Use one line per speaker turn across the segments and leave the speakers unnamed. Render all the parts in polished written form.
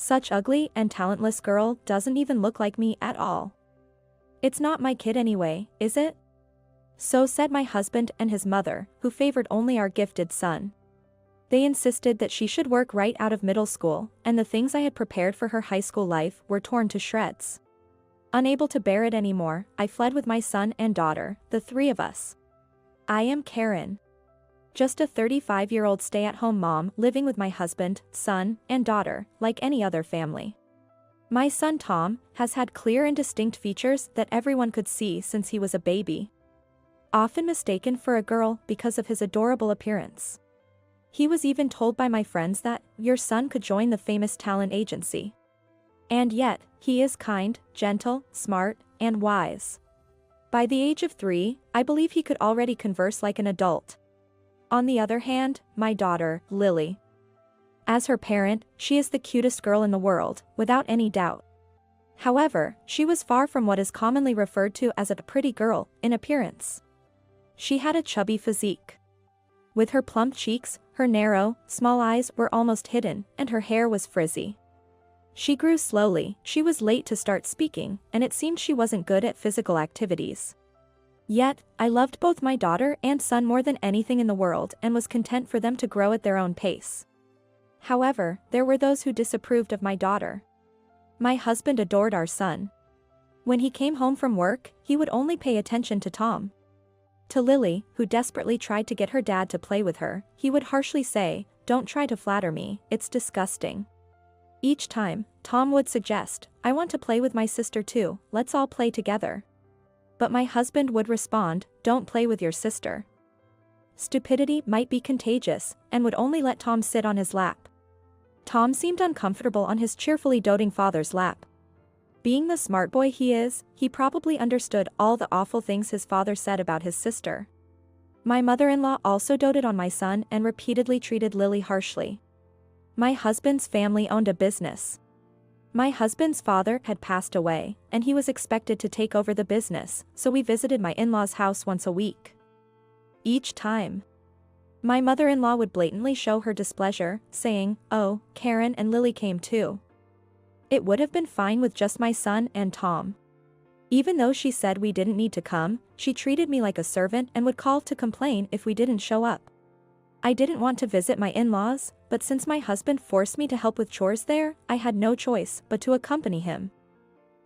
Such ugly and talentless girl doesn't even look like me at all. It's not my kid anyway, is it? So said my husband and his mother, who favored only our gifted son. They insisted that she should work right out of middle school, and the things I had prepared for her high school life were torn to shreds. Unable to bear it anymore, I fled with my son and daughter, the three of us. I am Karen. Just a 35-year-old stay-at-home mom living with my husband, son, and daughter, like any other family. My son Tom has had clear and distinct features that everyone could see since he was a baby. Often mistaken for a girl because of his adorable appearance. He was even told by my friends that your son could join the famous talent agency. And yet, he is kind, gentle, smart, and wise. By the age of 3, I believe he could already converse like an adult. On the other hand, my daughter, Lily. As her parent, she is the cutest girl in the world, without any doubt. However, she was far from what is commonly referred to as a pretty girl in appearance. She had a chubby physique. With her plump cheeks, her narrow, small eyes were almost hidden, and her hair was frizzy. She grew slowly, she was late to start speaking, and it seemed she wasn't good at physical activities. Yet, I loved both my daughter and son more than anything in the world and was content for them to grow at their own pace. However, there were those who disapproved of my daughter. My husband adored our son. When he came home from work, he would only pay attention to Tom. To Lily, who desperately tried to get her dad to play with her, he would harshly say, "Don't try to flatter me, it's disgusting." Each time, Tom would suggest, "I want to play with my sister too, let's all play together." But my husband would respond, "Don't play with your sister." Stupidity might be contagious, and would only let Tom sit on his lap. Tom seemed uncomfortable on his cheerfully doting father's lap. Being the smart boy he is, he probably understood all the awful things his father said about his sister. My mother-in-law also doted on my son and repeatedly treated Lily harshly. My husband's family owned a business. My husband's father had passed away, and he was expected to take over the business, so we visited my in-laws' house once a week. Each time, my mother-in-law would blatantly show her displeasure, saying, "Oh, Karen and Lily came too." It would have been fine with just my son and Tom. Even though she said we didn't need to come, she treated me like a servant and would call to complain if we didn't show up. I didn't want to visit my in-laws, but since my husband forced me to help with chores there, I had no choice but to accompany him.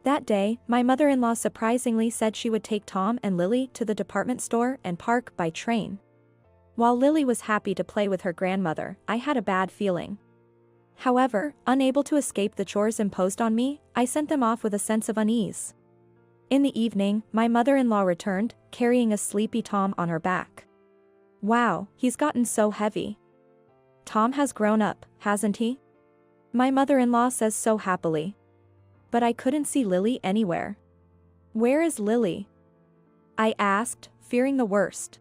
That day, my mother-in-law surprisingly said she would take Tom and Lily to the department store and park by train. While Lily was happy to play with her grandmother, I had a bad feeling. However, unable to escape the chores imposed on me, I sent them off with a sense of unease. In the evening, my mother-in-law returned, carrying a sleepy Tom on her back. "Wow, he's gotten so heavy. Tom has grown up, hasn't he?" My mother-in-law says so happily. But I couldn't see Lily anywhere. "Where is Lily?" I asked, fearing the worst.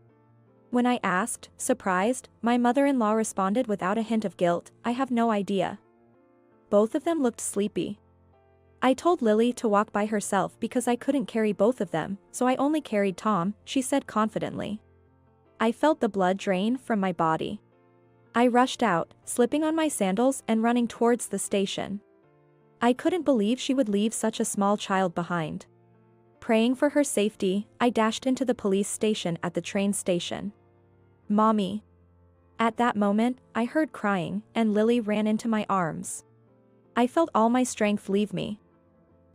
When I asked, surprised, my mother-in-law responded without a hint of guilt, "I have no idea." Both of them looked sleepy. I told Lily to walk by herself because I couldn't carry both of them, so I only carried Tom, she said confidently. I felt the blood drain from my body. I rushed out, slipping on my sandals and running towards the station. I couldn't believe she would leave such a small child behind. Praying for her safety, I dashed into the police station at the train station. "Mommy." At that moment, I heard crying, and Lily ran into my arms. I felt all my strength leave me.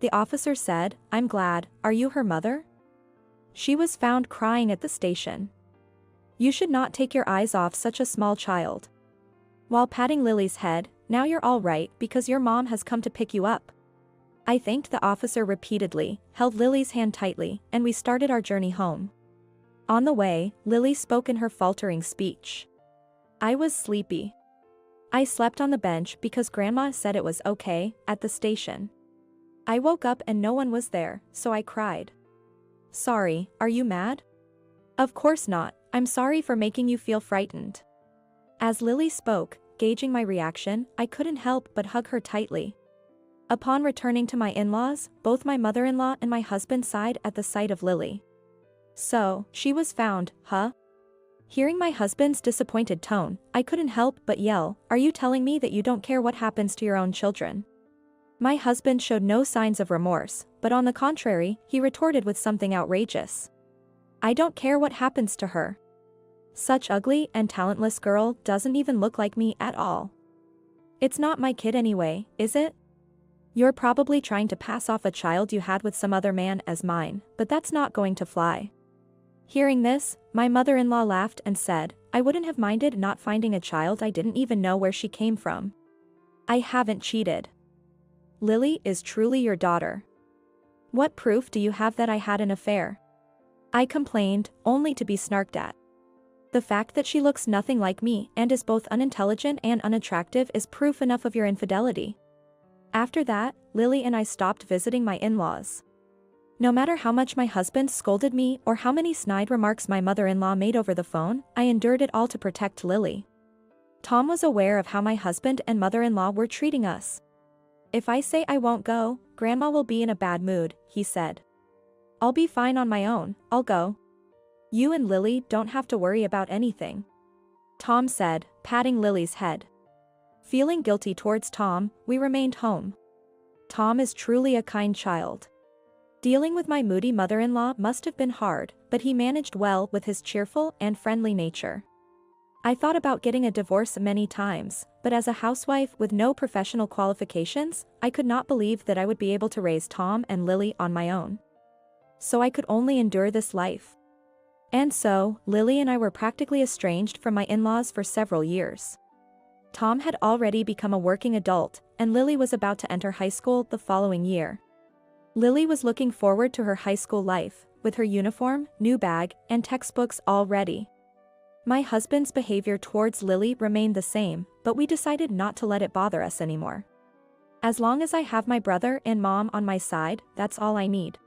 The officer said, "I'm glad, are you her mother?" She was found crying at the station. "You should not take your eyes off such a small child." While patting Lily's head, "Now you're all right because your mom has come to pick you up." I thanked the officer repeatedly, held Lily's hand tightly, and we started our journey home. On the way, Lily spoke in her faltering speech. I was sleepy. I slept on the bench because Grandma said it was okay, at the station. I woke up and no one was there, so I cried. "Sorry, are you mad?" "Of course not, I'm sorry for making you feel frightened." As Lily spoke, gauging my reaction, I couldn't help but hug her tightly. Upon returning to my in-laws, both my mother-in-law and my husband sighed at the sight of Lily. "So, she was found, huh?" Hearing my husband's disappointed tone, I couldn't help but yell, "Are you telling me that you don't care what happens to your own children?" My husband showed no signs of remorse, but on the contrary, he retorted with something outrageous. I don't care what happens to her. Such ugly and talentless girl doesn't even look like me at all. It's not my kid anyway, is it? You're probably trying to pass off a child you had with some other man as mine, but that's not going to fly. Hearing this, my mother-in-law laughed and said, I wouldn't have minded not finding a child I didn't even know where she came from. I haven't cheated. Lily is truly your daughter. What proof do you have that I had an affair? I complained, only to be snarked at. The fact that she looks nothing like me and is both unintelligent and unattractive is proof enough of your infidelity. After that, Lily and I stopped visiting my in-laws. No matter how much my husband scolded me or how many snide remarks my mother-in-law made over the phone, I endured it all to protect Lily. Tom was aware of how my husband and mother-in-law were treating us. If I say I won't go, Grandma will be in a bad mood, he said. I'll be fine on my own, I'll go. You and Lily don't have to worry about anything. Tom said, patting Lily's head. Feeling guilty towards Tom, we remained home. Tom is truly a kind child. Dealing with my moody mother-in-law must have been hard, but he managed well with his cheerful and friendly nature. I thought about getting a divorce many times, but as a housewife with no professional qualifications, I could not believe that I would be able to raise Tom and Lily on my own. So I could only endure this life. And so, Lily and I were practically estranged from my in-laws for several years. Tom had already become a working adult, and Lily was about to enter high school the following year. Lily was looking forward to her high school life, with her uniform, new bag, and textbooks all ready. My husband's behavior towards Lily remained the same, but we decided not to let it bother us anymore. As long as I have my brother and mom on my side, that's all I need.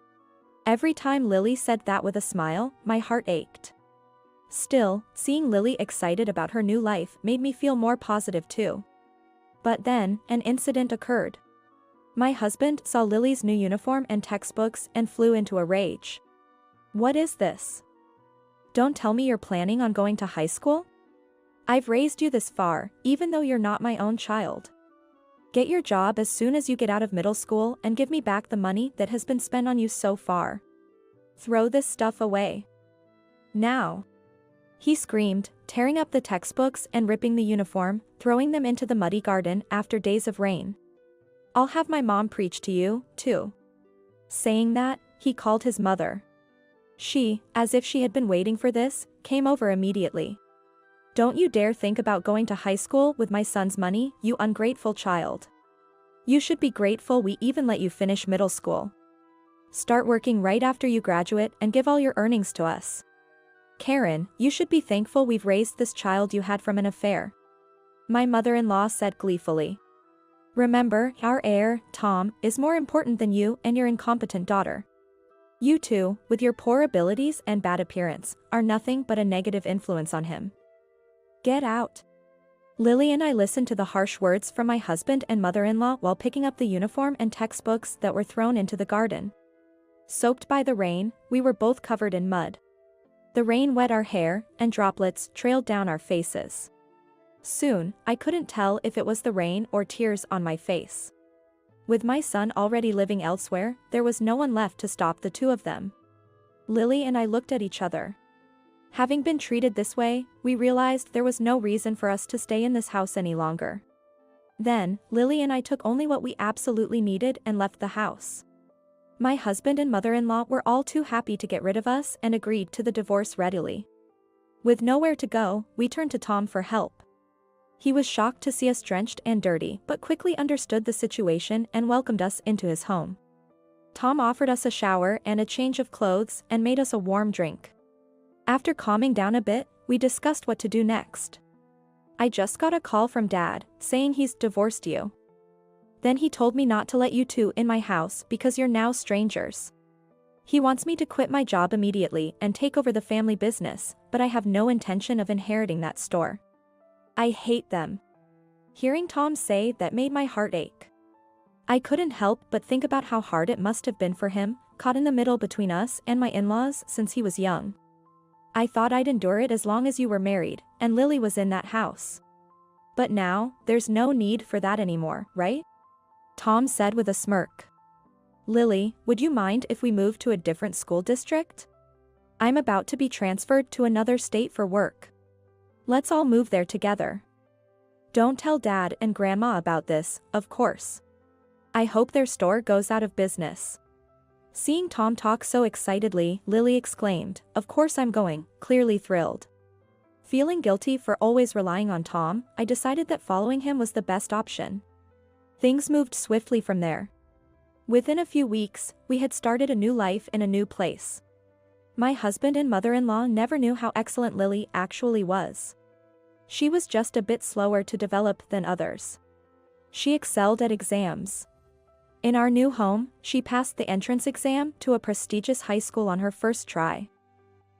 Every time Lily said that with a smile, my heart ached. Still, seeing Lily excited about her new life made me feel more positive too. But then, an incident occurred. My husband saw Lily's new uniform and textbooks and flew into a rage. What is this? Don't tell me you're planning on going to high school? I've raised you this far, even though you're not my own child. Get your job as soon as you get out of middle school and give me back the money that has been spent on you so far. Throw this stuff away. Now. He screamed, tearing up the textbooks and ripping the uniform, throwing them into the muddy garden after days of rain. I'll have my mom preach to you, too. Saying that, he called his mother. She, as if she had been waiting for this, came over immediately. Don't you dare think about going to high school with my son's money, you ungrateful child. You should be grateful we even let you finish middle school. Start working right after you graduate and give all your earnings to us. Karen, you should be thankful we've raised this child you had from an affair. My mother-in-law said gleefully. Remember, our heir, Tom, is more important than you and your incompetent daughter. You two, with your poor abilities and bad appearance, are nothing but a negative influence on him. Get out. Lily and I listened to the harsh words from my husband and mother-in-law while picking up the uniform and textbooks that were thrown into the garden. Soaked by the rain, we were both covered in mud. The rain wet our hair, and droplets trailed down our faces. Soon, I couldn't tell if it was the rain or tears on my face. With my son already living elsewhere, there was no one left to stop the two of them. Lily and I looked at each other. Having been treated this way, we realized there was no reason for us to stay in this house any longer. Then, Lily and I took only what we absolutely needed and left the house. My husband and mother-in-law were all too happy to get rid of us and agreed to the divorce readily. With nowhere to go, we turned to Tom for help. He was shocked to see us drenched and dirty but quickly understood the situation and welcomed us into his home. Tom offered us a shower and a change of clothes and made us a warm drink. After calming down a bit, we discussed what to do next. I just got a call from Dad, saying he's divorced you. Then he told me not to let you two in my house because you're now strangers. He wants me to quit my job immediately and take over the family business, but I have no intention of inheriting that store. I hate them. Hearing Tom say that made my heart ache. I couldn't help but think about how hard it must have been for him, caught in the middle between us and my in-laws since he was young. I thought I'd endure it as long as you were married, and Lily was in that house. But now, there's no need for that anymore, right? Tom said with a smirk. Lily, would you mind if we moved to a different school district? I'm about to be transferred to another state for work. Let's all move there together. Don't tell Dad and Grandma about this, of course. I hope their store goes out of business. Seeing Tom talk so excitedly, Lily exclaimed, "Of course I'm going," clearly thrilled. Feeling guilty for always relying on Tom, I decided that following him was the best option. Things moved swiftly from there. Within a few weeks, we had started a new life in a new place. My husband and mother-in-law never knew how excellent Lily actually was. She was just a bit slower to develop than others. She excelled at exams. In our new home, she passed the entrance exam to a prestigious high school on her first try.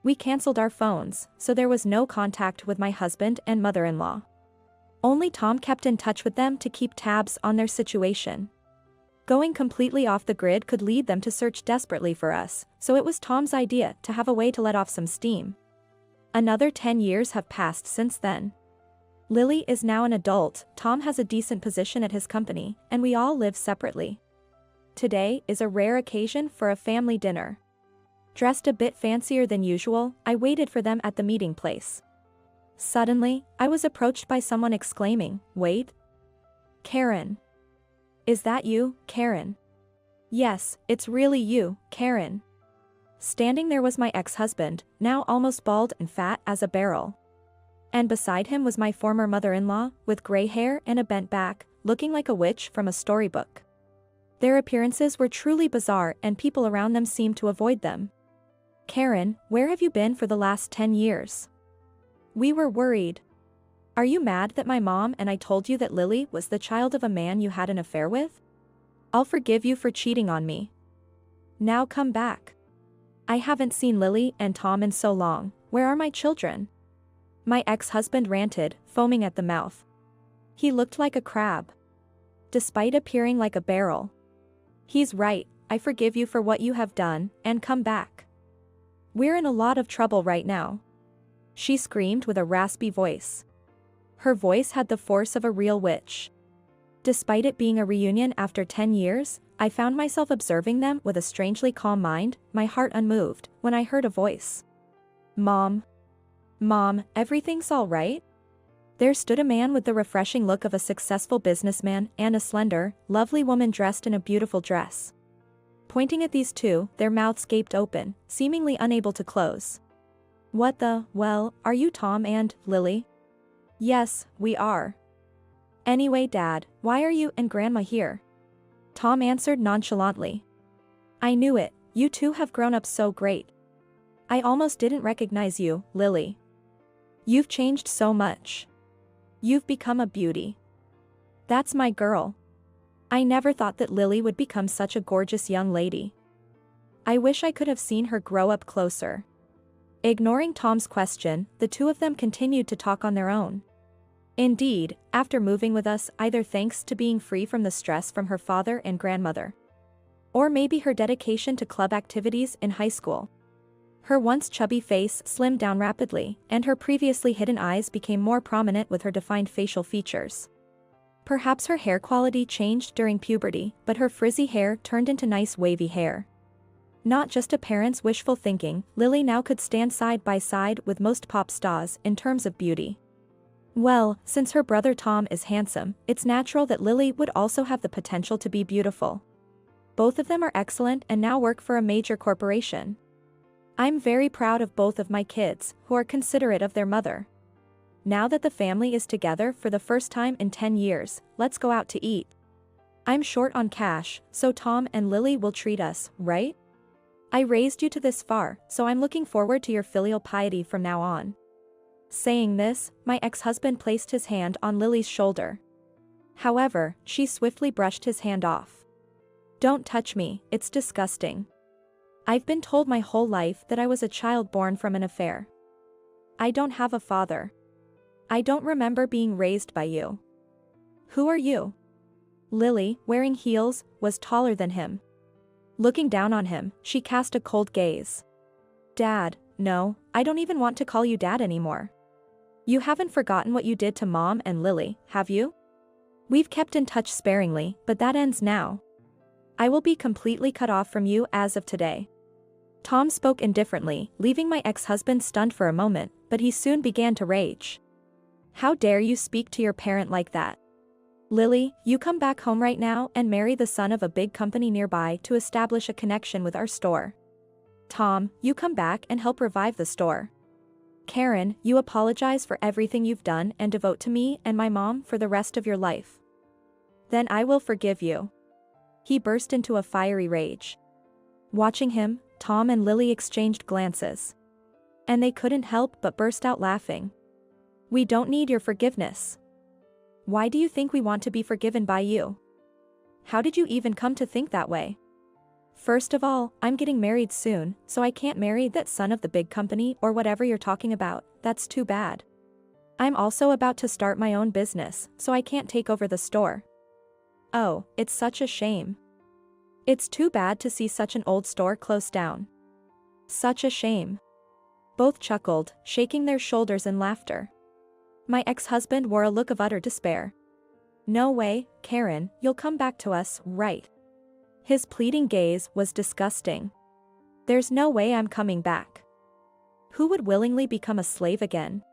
We canceled our phones, so there was no contact with my husband and mother-in-law. Only Tom kept in touch with them to keep tabs on their situation. Going completely off the grid could lead them to search desperately for us, so it was Tom's idea to have a way to let off some steam. Another 10 years have passed since then. Lily is now an adult, Tom has a decent position at his company, and we all live separately. Today is a rare occasion for a family dinner. Dressed a bit fancier than usual, I waited for them at the meeting place. Suddenly, I was approached by someone exclaiming, "Wait! Karen! Is that you, Karen?" "Yes, it's really you, Karen." Standing there was my ex-husband, now almost bald and fat as a barrel. And beside him was my former mother-in-law, with gray hair and a bent back, looking like a witch from a storybook. Their appearances were truly bizarre and people around them seemed to avoid them. "Karen, where have you been for the last 10 years? We were worried. Are you mad that my mom and I told you that Lily was the child of a man you had an affair with? I'll forgive you for cheating on me. Now come back. I haven't seen Lily and Tom in so long, where are my children?" My ex-husband ranted, foaming at the mouth. He looked like a crab, despite appearing like a barrel. "He's right, I forgive you for what you have done, and come back. We're in a lot of trouble right now," she screamed with a raspy voice. Her voice had the force of a real witch. Despite it being a reunion after 10 years, I found myself observing them with a strangely calm mind, my heart unmoved, when I heard a voice. "Mom. Mom, everything's all right?" There stood a man with the refreshing look of a successful businessman and a slender, lovely woman dressed in a beautiful dress. Pointing at these two, their mouths gaped open, seemingly unable to close. "What the, well, are you Tom and Lily?" "Yes, we are." "Anyway, Dad, why are you and Grandma here?" Tom answered nonchalantly. "I knew it, you two have grown up so great. I almost didn't recognize you, Lily. You've changed so much. You've become a beauty. That's my girl. I never thought that Lily would become such a gorgeous young lady. I wish I could have seen her grow up closer." Ignoring Tom's question, the two of them continued to talk on their own. Indeed, after moving with us, either thanks to being free from the stress from her father and grandmother, or maybe her dedication to club activities in high school, her once chubby face slimmed down rapidly, and her previously hidden eyes became more prominent with her defined facial features. Perhaps her hair quality changed during puberty, but her frizzy hair turned into nice wavy hair. Not just a parent's wishful thinking, Lily now could stand side by side with most pop stars in terms of beauty. Well, since her brother Tom is handsome, it's natural that Lily would also have the potential to be beautiful. Both of them are excellent and now work for a major corporation. I'm very proud of both of my kids, who are considerate of their mother. Now that the family is together for the first time in 10 years, let's go out to eat. I'm short on cash, so Tom and Lily will treat us, right? I raised you to this far, so I'm looking forward to your filial piety from now on." Saying this, my ex-husband placed his hand on Lily's shoulder. However, she swiftly brushed his hand off. "Don't touch me, it's disgusting. I've been told my whole life that I was a child born from an affair. I don't have a father. I don't remember being raised by you. Who are you?" Lily, wearing heels, was taller than him. Looking down on him, she cast a cold gaze. "Dad, no, I don't even want to call you Dad anymore. You haven't forgotten what you did to Mom and Lily, have you? We've kept in touch sparingly, but that ends now. I will be completely cut off from you as of today. Tom spoke indifferently, leaving my ex-husband stunned for a moment, but he soon began to rage. How dare you speak to your parent like that? Lily, you come back home right now and marry the son of a big company nearby to establish a connection with our store. Tom, you come back and help revive the store. Karen, you apologize for everything you've done and devote to me and my mom for the rest of your life. Then I will forgive you. He burst into a fiery rage. Watching him, Tom and Lily exchanged glances. And they couldn't help but burst out laughing. We don't need your forgiveness. Why do you think we want to be forgiven by you? How did you even come to think that way? First of all, I'm getting married soon, so I can't marry that son of the big company or whatever you're talking about. That's too bad. I'm also about to start my own business, so I can't take over the store. Oh, it's such a shame. It's too bad to see such an old store close down. Such a shame. Both chuckled, shaking their shoulders in laughter. My ex-husband wore a look of utter despair. No way, Karen, you'll come back to us, right? His pleading gaze was disgusting. There's no way I'm coming back. Who would willingly become a slave again?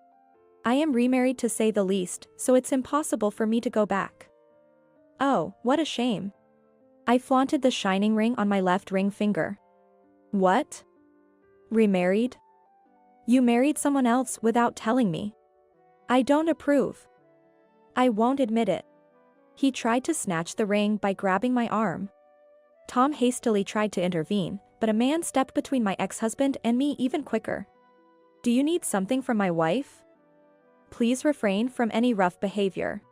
I am remarried to say the least, so it's impossible for me to go back. Oh, what a shame. I flaunted the shining ring on my left ring finger. What? Remarried? You married someone else without telling me. I don't approve. I won't admit it. He tried to snatch the ring by grabbing my arm. Tom hastily tried to intervene, but a man stepped between my ex-husband and me even quicker. Do you need something from my wife? Please refrain from any rough behavior.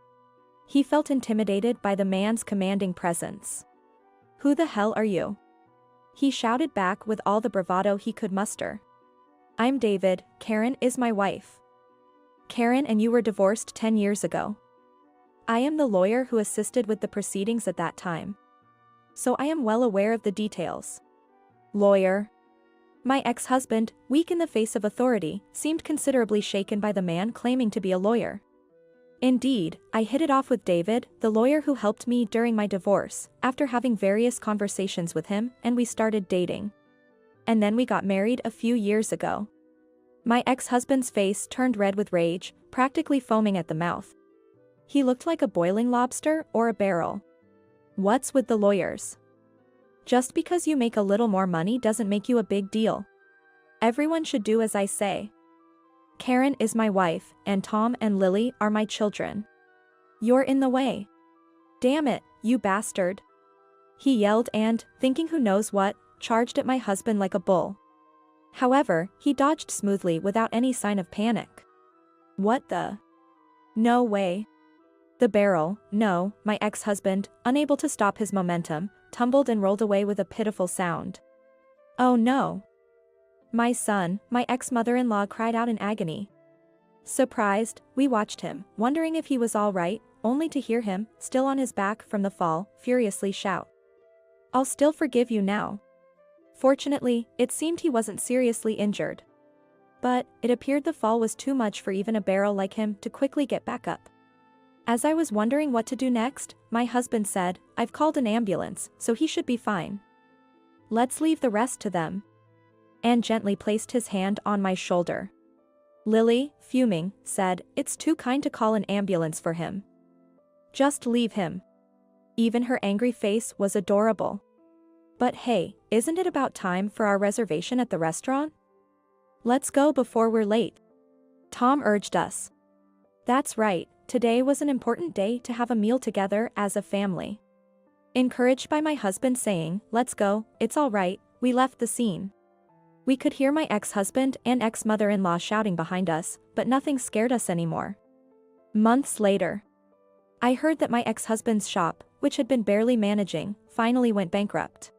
He felt intimidated by the man's commanding presence. Who the hell are you? He shouted back with all the bravado he could muster. I'm David, Karen is my wife. Karen and you were divorced 10 years ago. I am the lawyer who assisted with the proceedings at that time. So I am well aware of the details. Lawyer. My ex-husband, weak in the face of authority, seemed considerably shaken by the man claiming to be a lawyer. Indeed, I hit it off with David, the lawyer who helped me during my divorce, after having various conversations with him, and we started dating. And then we got married a few years ago. My ex-husband's face turned red with rage, practically foaming at the mouth. He looked like a boiling lobster or a barrel. What's with the lawyers? Just because you make a little more money doesn't make you a big deal. Everyone should do as I say. Karen is my wife, and Tom and Lily are my children. You're in the way. Damn it, you bastard. He yelled and, thinking who knows what, charged at my husband like a bull. However, he dodged smoothly without any sign of panic. What the? No way. The barrel, no, my ex-husband, unable to stop his momentum, tumbled and rolled away with a pitiful sound. Oh no. My son, my ex-mother-in-law cried out in agony. Surprised, we watched him, wondering if he was all right, only to hear him, still on his back from the fall, furiously shout. I'll still forgive you now. Fortunately, it seemed he wasn't seriously injured. But, it appeared the fall was too much for even a barrel like him to quickly get back up. As I was wondering what to do next, my husband said, I've called an ambulance, so he should be fine. Let's leave the rest to them. And gently placed his hand on my shoulder. Lily, fuming, said, it's too kind to call an ambulance for him. Just leave him. Even her angry face was adorable. But hey, isn't it about time for our reservation at the restaurant? Let's go before we're late. Tom urged us. That's right, today was an important day to have a meal together as a family. Encouraged by my husband saying, let's go, it's all right, we left the scene. We could hear my ex-husband and ex-mother-in-law shouting behind us, but nothing scared us anymore. Months later, I heard that my ex-husband's shop, which had been barely managing, finally went bankrupt.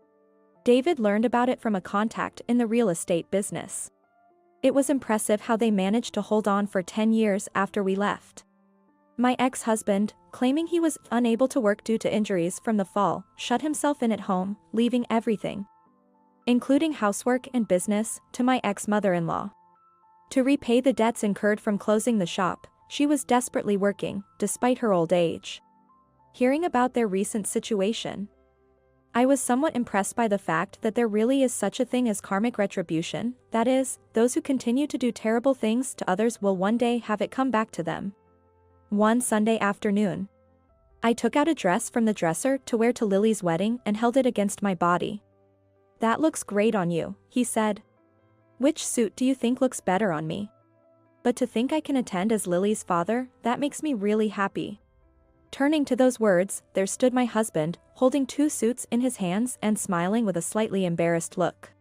David learned about it from a contact in the real estate business. It was impressive how they managed to hold on for 10 years after we left. My ex-husband, claiming he was unable to work due to injuries from the fall, shut himself in at home, leaving everything, including housework and business, to my ex-mother-in-law. To repay the debts incurred from closing the shop, she was desperately working, despite her old age. hearing about their recent situation. I was somewhat impressed by the fact that there really is such a thing as karmic retribution, that is, those who continue to do terrible things to others will one day have it come back to them. One Sunday afternoon, I took out a dress from the dresser to wear to Lily's wedding and held it against my body. "That looks great on you," he said. "Which suit do you think looks better on me? But to think I can attend as Lily's father, that makes me really happy." Turning to those words, there stood my husband, holding 2 suits in his hands and smiling with a slightly embarrassed look.